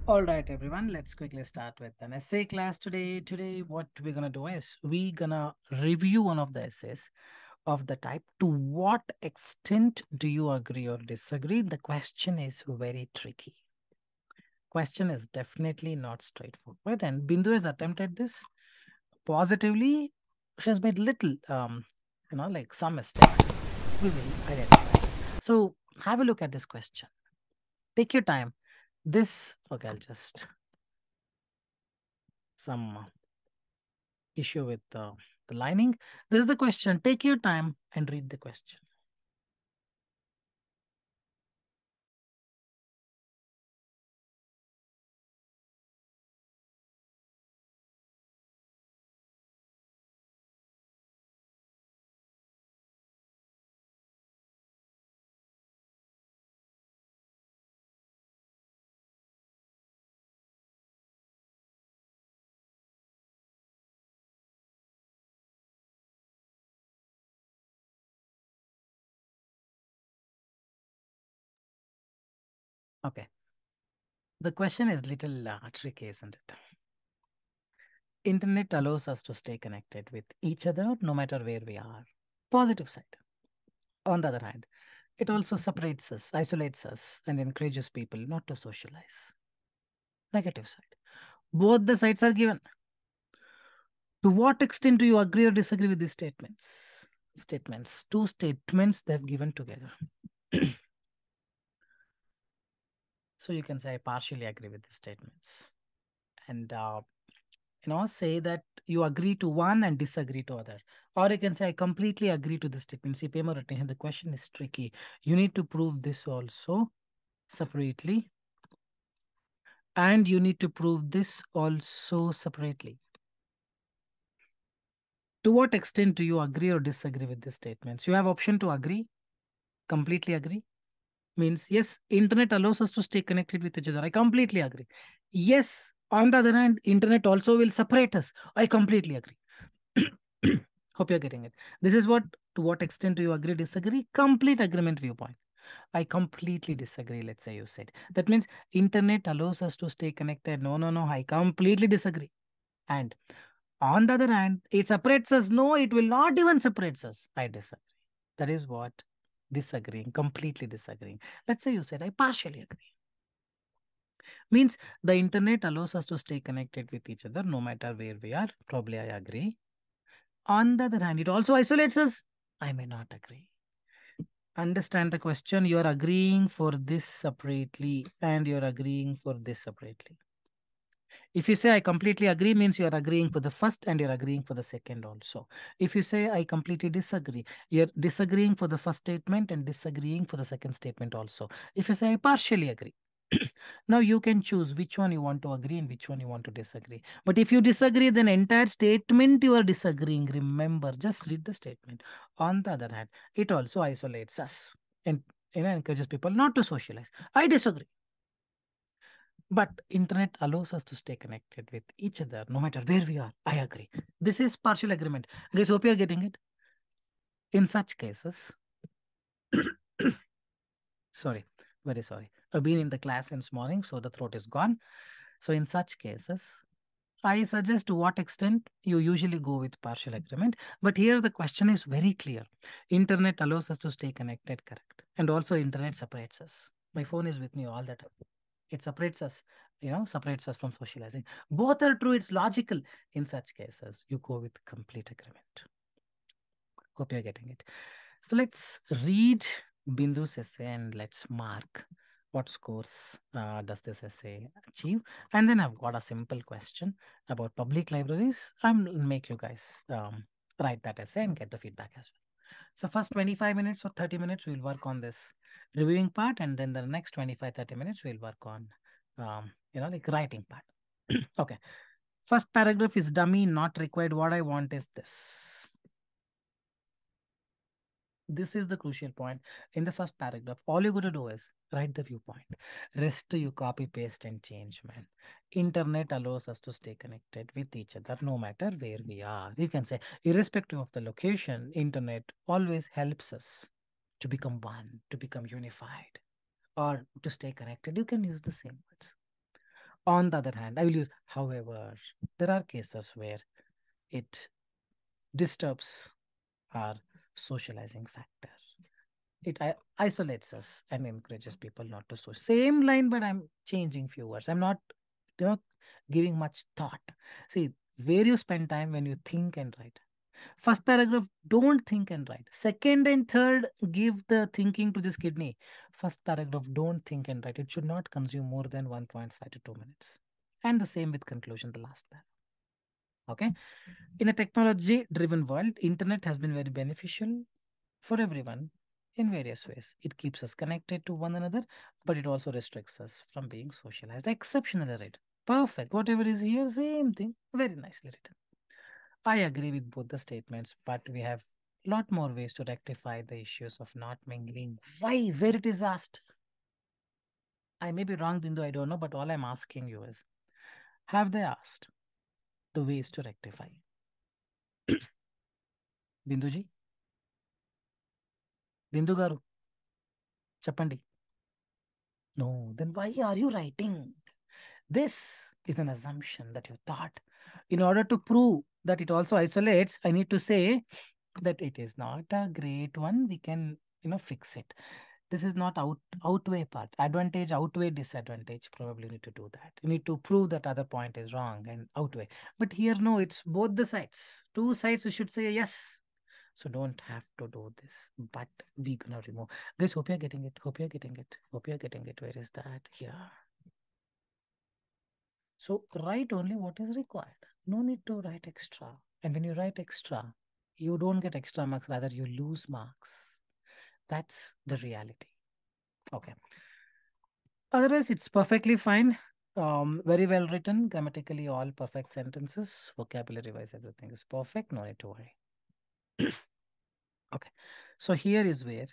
All right, everyone, let's quickly start with an essay class today. Today, what we're going to do is we're going to review one of the essays of the type, to what extent do you agree or disagree? The question is very tricky. Question is definitely not straightforward. And Bindu has attempted this positively. She has made little, like some mistakes. We will identify this. So have a look at this question. Take your time. Okay, I'll just some issue with the lining. This is the question. Take your time and read the question. Okay. The question is little tricky, isn't it? Internet allows us to stay connected with each other no matter where we are. Positive side. On the other hand, it also separates us, isolates us, and encourages people not to socialize. Negative side. Both the sides are given. To what extent do you agree or disagree with these statements? Two statements they've given together. So you can say I partially agree with these statements. And say that you agree to one and disagree to other. Or you can say I completely agree to the statement. See, pay more attention. The question is tricky. You need to prove this also separately. And you need to prove this also separately. To what extent do you agree or disagree with these statements? You have option to agree, completely agree. Means yes, internet allows us to stay connected with each other. I completely agree. Yes, on the other hand, internet also will separate us. I completely agree. Hope you're getting it. This is what, to what extent do you agree, disagree? Complete agreement viewpoint. I completely disagree, let's say you said. That means internet allows us to stay connected. No, no, no, I completely disagree. And on the other hand, it separates us. No, it will not even separates us. I disagree. That is what disagreeing, completely disagreeing. Let's say you said, I partially agree. Means the internet allows us to stay connected with each other no matter where we are. Probably I agree. On the other hand, it also isolates us. I may not agree. Understand the question. You are agreeing for this separately and you're agreeing for this separately. If you say I completely agree, means you are agreeing for the first and you're agreeing for the second also. If you say I completely disagree, you're disagreeing for the first statement and disagreeing for the second statement also. If you say I partially agree, now you can choose which one you want to agree and which one you want to disagree. But if you disagree, then entire statement you are disagreeing. Remember, just read the statement. On the other hand, it also isolates us and encourages people not to socialize. I disagree. But internet allows us to stay connected with each other no matter where we are. I agree. This is partial agreement. Guys, hope you are getting it. In such cases, sorry, very sorry. I've been in the class since morning, so the throat is gone. So in such cases, I suggest to what extent you usually go with partial agreement. But here the question is very clear. Internet allows us to stay connected, correct? And also internet separates us. My phone is with me all the time. It separates us, separates us from socializing. Both are true. It's logical. In such cases, you go with complete agreement. Hope you're getting it. So let's read Bindu's essay and let's mark what scores does this essay achieve. And then I've got a simple question about public libraries. I'll make you guys write that essay and get the feedback as well. So first 25 minutes or 30 minutes, we'll work on this reviewing part. And then the next 25, 30 minutes, we'll work on, like writing part. Okay. First paragraph is dummy, not required. What I want is this. This is the crucial point. In the first paragraph, all you got to do is write the viewpoint. Rest you copy, paste, and change, man. Internet allows us to stay connected with each other no matter where we are. You can say, irrespective of the location, internet always helps us to become one, to become unified, or to stay connected. You can use the same words. On the other hand, I will use however. There are cases where it disturbs our socializing factor. It isolates us and encourages people not to social. Same line, but I'm changing few words. I'm not, you know, giving much thought. See, where you spend time when you think and write. First paragraph, don't think and write. Second and third, give the thinking to this kidney. First paragraph, don't think and write. It should not consume more than 1.5 to 2 minutes. And the same with conclusion, the last paragraph. Okay. In a technology driven world, internet has been very beneficial for everyone in various ways. It keeps us connected to one another, but it also restricts us from being socialized. Exceptionally written. Perfect. Whatever is here, same thing. Very nicely written. I agree with both the statements, but we have a lot more ways to rectify the issues of not mingling. Why? Where it is asked. I may be wrong, Bindu, I don't know, but all I'm asking you is, have they asked the ways to rectify? Binduji? Bindu garu? Chapandi? No, then why are you writing? This is an assumption that you thought. In order to prove that it also isolates, I need to say that it is not a great one. We can, fix it. This is not outweigh part. Advantage outweigh disadvantage. Probably need to do that. You need to prove that other point is wrong and outweigh. But here, no, it's both the sides. Two sides, you should say yes. So don't have to do this. But we're gonna remove. Guys, hope you're getting it. Hope you're getting it. Hope you're getting it. Where is that? Here. So write only what is required. No need to write extra. And when you write extra, you don't get extra marks, rather you lose marks. That's the reality. Okay. Otherwise, it's perfectly fine. Very well written, grammatically all perfect sentences, vocabulary wise, everything is perfect. No need to worry. Okay. So here is where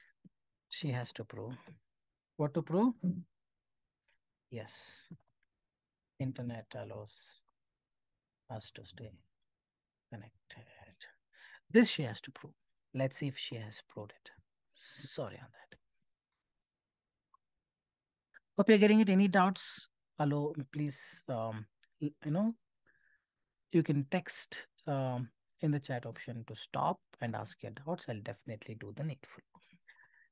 she has to prove. What to prove? Yes. Internet allows us to stay connected. This she has to prove. Let's see if she has proved it. Sorry on that. Hope you're getting it. Any doubts? Hello, please, you can text in the chat option to stop and ask your doubts. I'll definitely do the needful.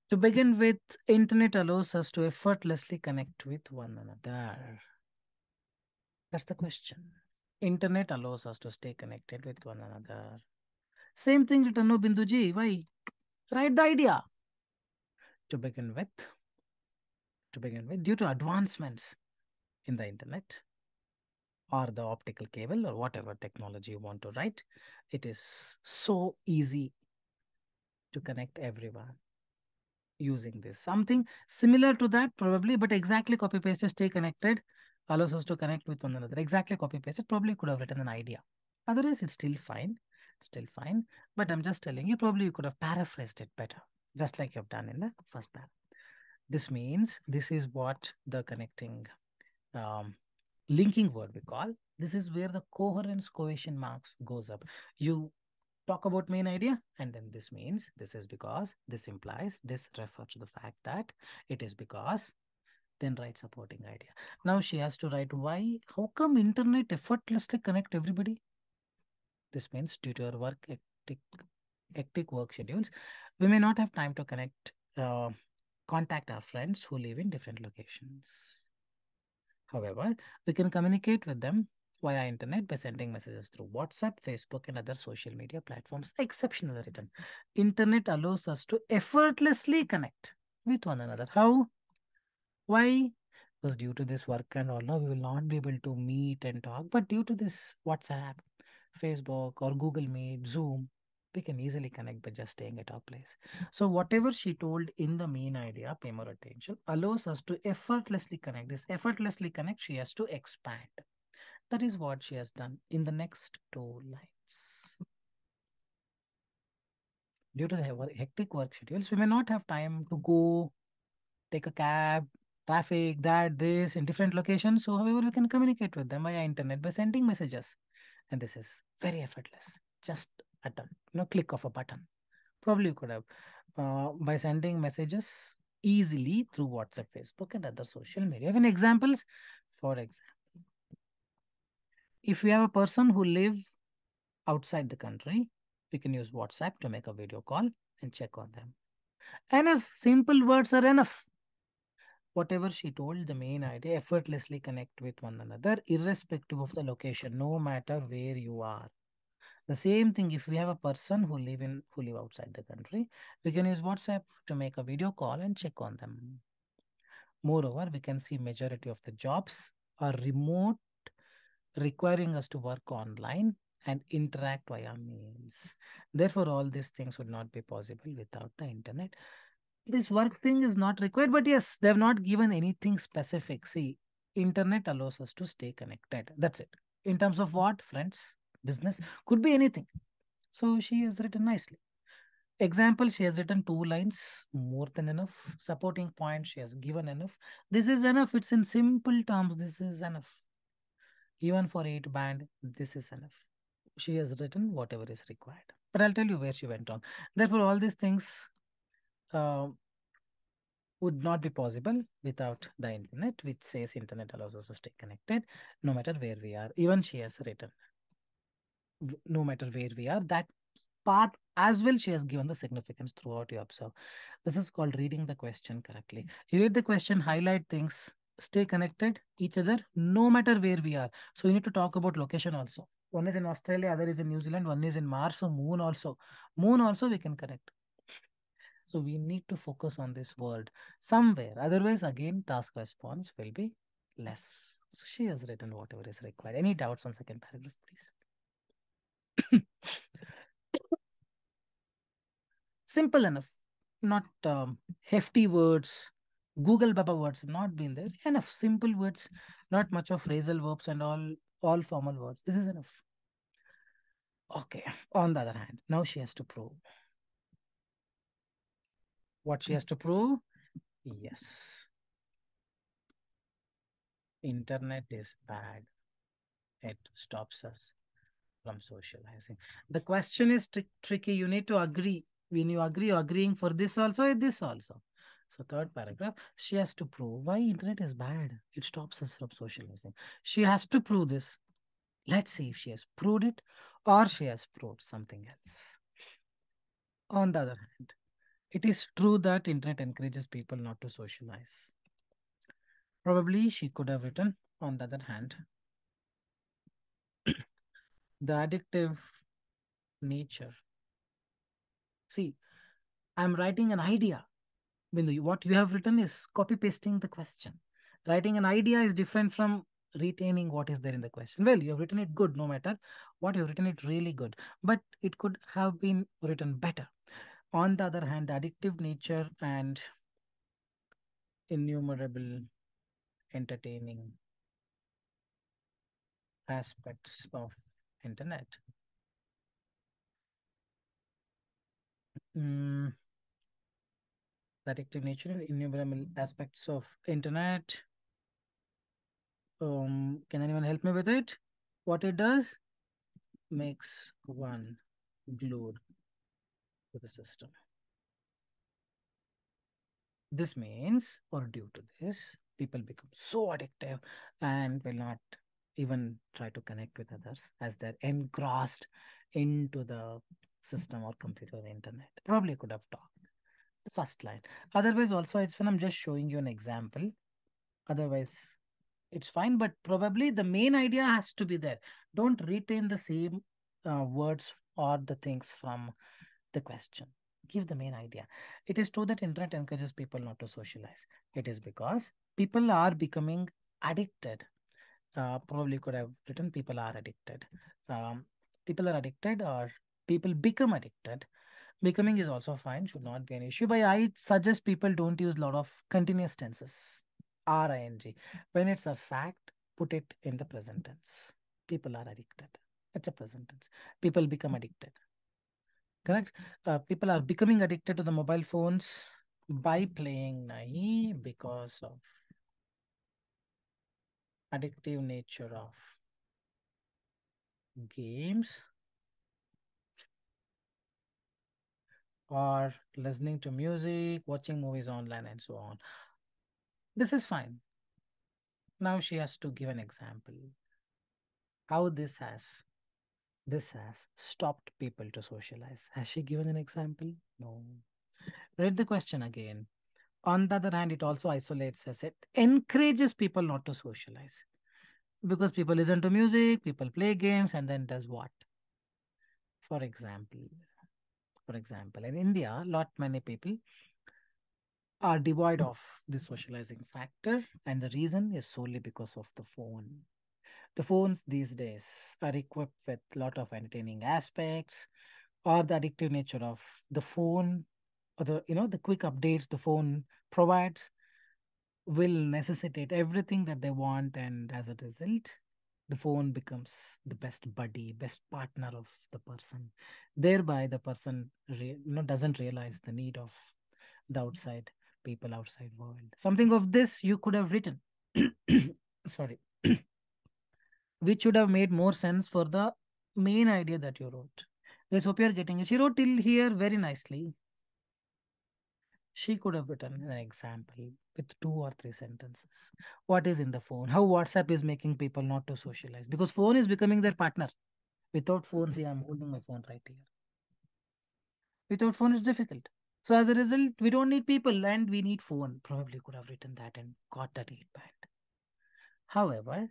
To begin with, internet allows us to effortlessly connect with one another. That's the question. Internet allows us to stay connected with one another. Same thing written, no Binduji. Why? Write the idea. To begin with, due to advancements in the internet or the optical cable or whatever technology you want to write, it is so easy to connect everyone using this. Something similar to that probably, but exactly copy paste, stay connected, allows us to connect with one another. Exactly copy paste, probably could have written an idea. Otherwise, it's still fine, But I'm just telling you, probably you could have paraphrased it better, just like you've done in the first paragraph. This means this is what the connecting linking word we call. This is where the coherence cohesion marks goes up. You talk about main idea and then this means this is because, this implies, this refers to the fact that, it is because, then write supporting idea. Now she has to write why. How come internet effortlessly connect everybody? This means due to our hectic work schedules, we may not have time to contact our friends who live in different locations. However, we can communicate with them via internet by sending messages through WhatsApp, Facebook, and other social media platforms. Exceptionally written. Internet allows us to effortlessly connect with one another. How? Why? Because due to this work and all, now we will not be able to meet and talk. But due to this WhatsApp, Facebook, or Google Meet, Zoom, we can easily connect by just staying at our place. So whatever she told in the main idea, pay more attention, allows us to effortlessly connect. This effortlessly connect, she has to expand. That is what she has done in the next two lines. Due to the hectic work schedules, we may not have time to go take a cab, traffic, this in different locations. So, however, we can communicate with them via internet by sending messages. And this is very effortless. Just at the click of a button. Probably you could have by sending messages easily through WhatsApp, Facebook, and other social media. Even examples, for example, If we have a person who live outside the country, we can use WhatsApp to make a video call and check on them. Enough. Simple words are enough. Whatever she told, the main idea, effortlessly connect with one another, irrespective of the location, no matter where you are. The same thing, if we have a person who live outside the country, we can use WhatsApp to make a video call and check on them. Moreover, we can see majority of the jobs are remote, requiring us to work online and interact via mails. Therefore, all these things would not be possible without the internet. This work thing is not required, but yes, they have not given anything specific. See, internet allows us to stay connected. That's it. In terms of what, friends, business, could be anything. So she has written nicely. Example, she has written 2 lines, more than enough. Supporting point, she has given enough. This is enough. It's in simple terms. This is enough. Even for 8 band, this is enough. She has written whatever is required. But I'll tell you where she went wrong. Therefore, all these things uh, would not be possible without the internet, which says internet allows us to stay connected no matter where we are. Even she has written, no matter where we are, that part as well she has given the significance throughout you observe. This is called reading the question correctly. You read the question, highlight things, stay connected each other no matter where we are. So you need to talk about location also. One is in Australia, other is in New Zealand, one is in Mars, so moon also. Moon also we can connect. So we need to focus on this word somewhere. Otherwise, again, task response will be less. So she has written whatever is required. Any doubts on second paragraph, please? Simple enough. Not hefty words. Google Baba words have not been there. Enough simple words, not much of phrasal verbs and all formal words. This is enough. Okay. On the other hand, now she has to prove. What she has to prove? Yes. Internet is bad. It stops us from socializing. The question is tricky. You need to agree. When you agree, you're agreeing for this also and this also. So third paragraph, she has to prove why internet is bad. It stops us from socializing. She has to prove this. Let's see if she has proved it or she has proved something else. On the other hand, it is true that internet encourages people not to socialize. Probably she could have written, on the other hand, the addictive nature. See, I'm writing an idea. What you have written is copy pasting the question. Writing an idea is different from retaining what is there in the question. Well, you have written it good, no matter what you have written it really good, but it could have been written better. On the other hand, the addictive nature and innumerable entertaining aspects of internet. Mm, the addictive nature and innumerable aspects of internet. Can anyone help me with it? What it does? Makes one glued to the system. This means, or due to this, people become so addictive and will not even try to connect with others as they're engrossed into the system or computer or internet. Probably could have talked. The first line. Otherwise, also, it's when I'm just showing you an example. Otherwise, it's fine, but probably the main idea has to be there. Don't retain the same words or the things from the question. Give the main idea. It is true that internet encourages people not to socialize. It is because people are becoming addicted. Probably could have written people are addicted. People are addicted or people become addicted. Becoming is also fine, should not be an issue. But I suggest people don't use a lot of continuous tenses. RING. When it's a fact, put it in the present tense. People are addicted. It's a present tense. People become addicted. Correct? People are becoming addicted to the mobile phones by playing naive because of addictive nature of games or listening to music, watching movies online, and so on. This is fine. Now she has to give an example. how this has stopped people to socialize. Has she given an example? No. Read the question again. On the other hand, it also isolates us. It encourages people not to socialize because people listen to music, people play games, and then does what? For example, in India, lot many people are devoid of the socializing factor, and the reason is solely because of the phone. The phones these days are equipped with a lot of entertaining aspects, or the addictive nature of the phone, or the quick updates the phone provides will necessitate everything that they want, and as a result, the phone becomes the best buddy, best partner of the person. Thereby, the person doesn't realize the need of the outside people, outside world. Something of this you could have written. Sorry. Which would have made more sense for the main idea that you wrote. Let's hope you're getting it. She wrote till here very nicely. She could have written an example with 2 or 3 sentences. What is in the phone? How WhatsApp is making people not to socialize? Because phone is becoming their partner. Without phone, see, I'm holding my phone right here. Without phone, it's difficult. So as a result, we don't need people and we need phone. Probably could have written that and got that 8 band. However,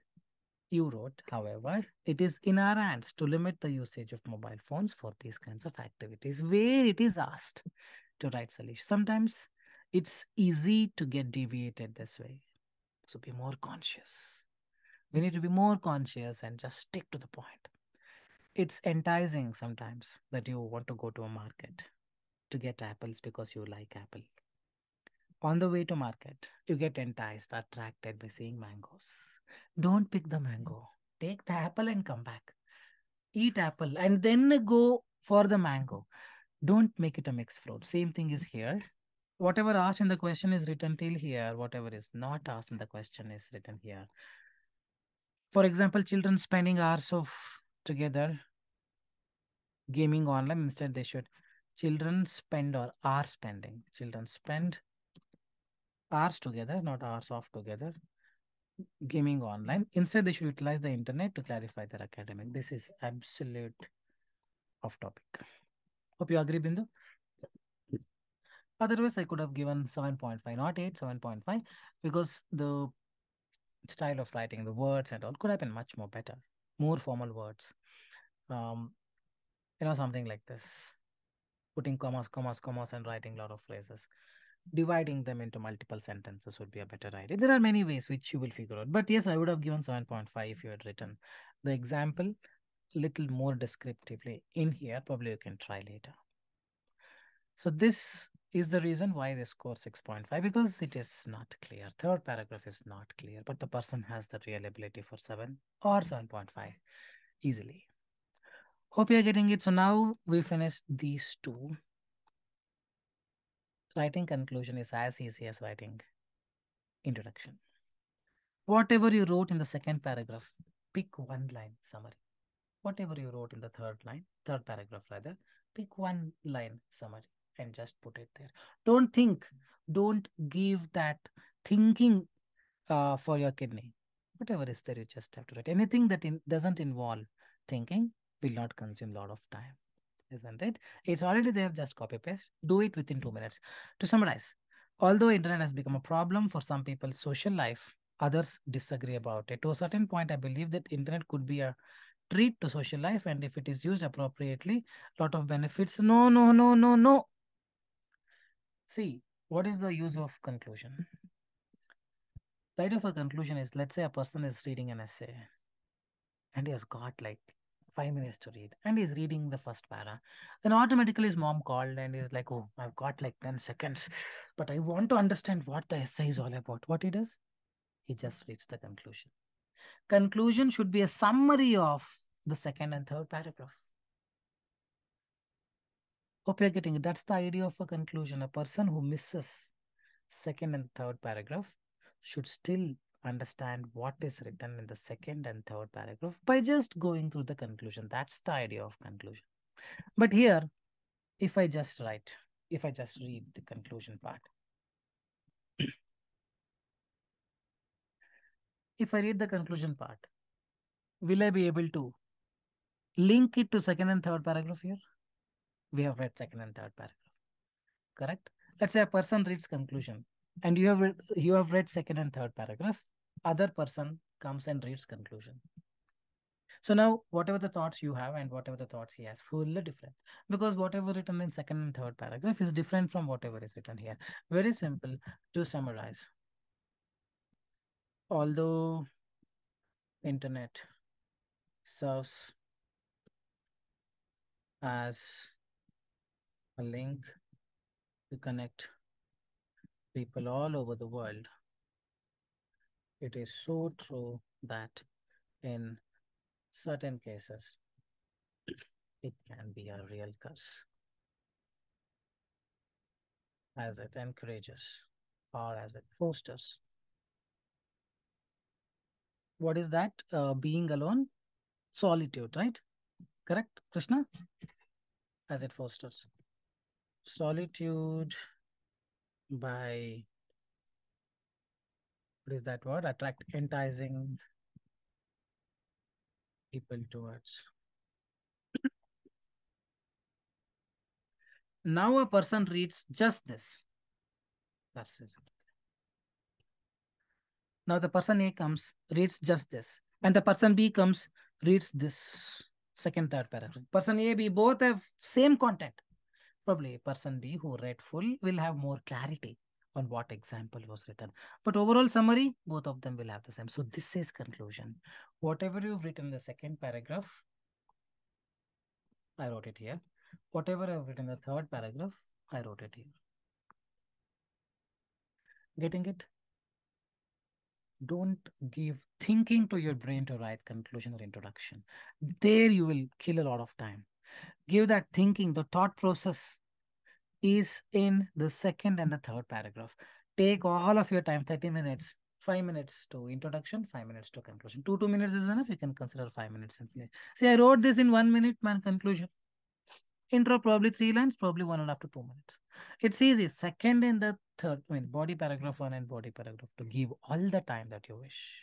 you wrote, however, it is in our hands to limit the usage of mobile phones for these kinds of activities where it is asked to write solutions. Sometimes it's easy to get deviated this way. So be more conscious. We need to be more conscious and just stick to the point. It's enticing sometimes that you want to go to a market to get apples because you like apple. On the way to market, you get enticed, attracted by seeing mangoes. Don't pick the mango. Take the apple and come back. Eat apple and then go for the mango. Don't make it a mixed fruit. Same thing is here. Whatever asked in the question is written till here. Whatever is not asked in the question is written here. For example, children spending hours of together gaming online. Instead, they should children spend or are spending. Children spend hours together, not hours off together, gaming online. Instead, they should utilize the internet to clarify their academic. This is absolute off topic. Hope you agree, Bindu. Otherwise, I could have given 7.5, not 8, 7.5, because the style of writing, the words and all could have been much more better, more formal words. Um, something like this, putting commas, and writing a lot of phrases. Dividing them into multiple sentences would be a better idea. There are many ways which you will figure out. But yes, I would have given 7.5 if you had written the example little more descriptively in here. Probably you can try later. So this is the reason why they score 6.5, because it is not clear. Third paragraph is not clear, but the person has the real ability for 7 or 7.5 easily. Hope you're getting it. So now we finished these two. Writing conclusion is as easy as writing introduction. Whatever you wrote in the second paragraph, pick one line summary. Whatever you wrote in the third paragraph rather, pick one line summary and just put it there. Don't think, don't give that thinking for your kidney. Whatever is there, you just have to write. Anything that doesn't involve thinking will not consume a lot of time, isn't it? It's already there, just copy paste. Do it within 2 minutes. To summarize, although internet has become a problem for some people's social life, others disagree about it. To a certain point, I believe that internet could be a treat to social life, and if it is used appropriately, lot of benefits. No, no, no, no, no. See, what is the use of conclusion? The idea of a conclusion is, let's say a person is reading an essay and he has got like 5 minutes to read and he's reading the first para. Then automatically his mom called and he's like, oh, I've got like 10 seconds, but I want to understand what the essay is all about. What he does? He just reads the conclusion. Conclusion should be a summary of the second and third paragraph. Hope you're getting it. That's the idea of a conclusion. A person who misses second and third paragraph should still understand what is written in the second and third paragraph by just going through the conclusion. That's the idea of conclusion. But here, if I just read the conclusion part, if I read the conclusion part, Will I be able to link it to second and third paragraph here? We have read second and third paragraph, correct? Let's say a person reads conclusion and you have read second and third paragraph. Other person comes and reads conclusion. So now whatever the thoughts you have and whatever the thoughts he has, fully different. Because whatever written in second and third paragraph is different from whatever is written here. Very simple to summarize. Although internet serves as a link to connect people all over the world, it is so true that in certain cases, it can be a real curse as it encourages or as it fosters. What is that? Being alone? Solitude, right? Correct, Krishna? As it fosters. Solitude by, what is that word? Attract, enticing people towards. Now a person reads just this. Verses. Now the person A comes, reads just this. And the person B comes, reads this second, third paragraph. Person A, B both have same content. Probably person B who read full will have more clarity on what example was written. But overall summary, both of them will have the same. So this is conclusion. Whatever you've written in the second paragraph, I wrote it here. Whatever I've written in the third paragraph, I wrote it here. Getting it? Don't give thinking to your brain to write conclusion or introduction. There you will kill a lot of time. Give that thinking, the thought process is in the second and the third paragraph. Take all of your time, 30 minutes, 5 minutes to introduction, 5 minutes to conclusion. 2 minutes is enough. You can consider 5 minutes and finish. See, I wrote this in 1 minute, man, conclusion. Intro, probably 3 lines, probably 1.5 to 2 minutes. It's easy. Second and the third, I mean, body paragraph 1 and body paragraph to give all the time that you wish.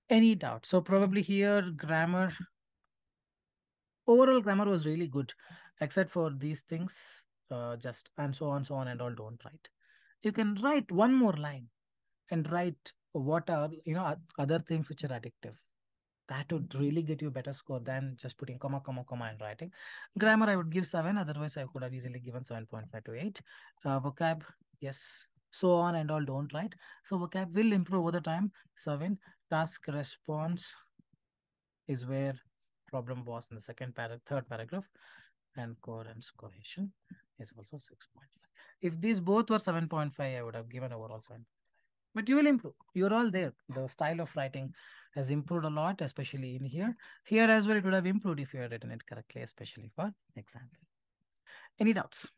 Any doubt? So probably here, grammar, overall grammar was really good, except for these things, just and so on and all, don't write. You can write one more line and write what are, other things which are addictive. That would really get you a better score than just putting comma, comma, comma and writing. Grammar, I would give 7. Otherwise, I could have easily given 7.5 to 8. Vocab, yes. So on and all, don't write. So vocab will improve over the time. 7. Task response is where problem was in the third paragraph. And coherence, cohesion is also 6.5. If these both were 7.5, I would have given overall 7. But you will improve. You're all there. The style of writing has improved a lot, especially in here. Here as well, it would have improved if you had written it correctly, especially for example. Any doubts?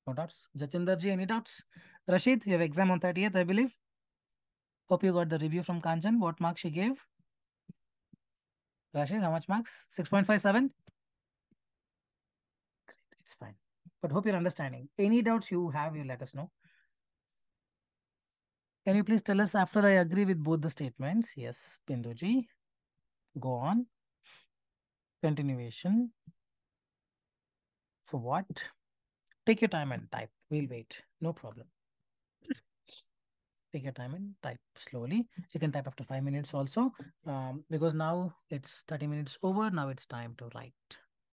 No doubts. Jachinder ji, any doubts? Rashid, you have exam on 30th, I believe. Hope you got the review from Kanchan. What marks she gave? Rashid, how much marks? 6.57? Great, it's fine. But hope you're understanding. Any doubts you have, you let us know. Can you please tell us after I agree with both the statements? Yes, Binduji. Go on. Continuation. For what? Take your time and type. We'll wait. No problem. Take your time and type slowly. You can type after 5 minutes also, because now it's 30 minutes over. Now it's time to write.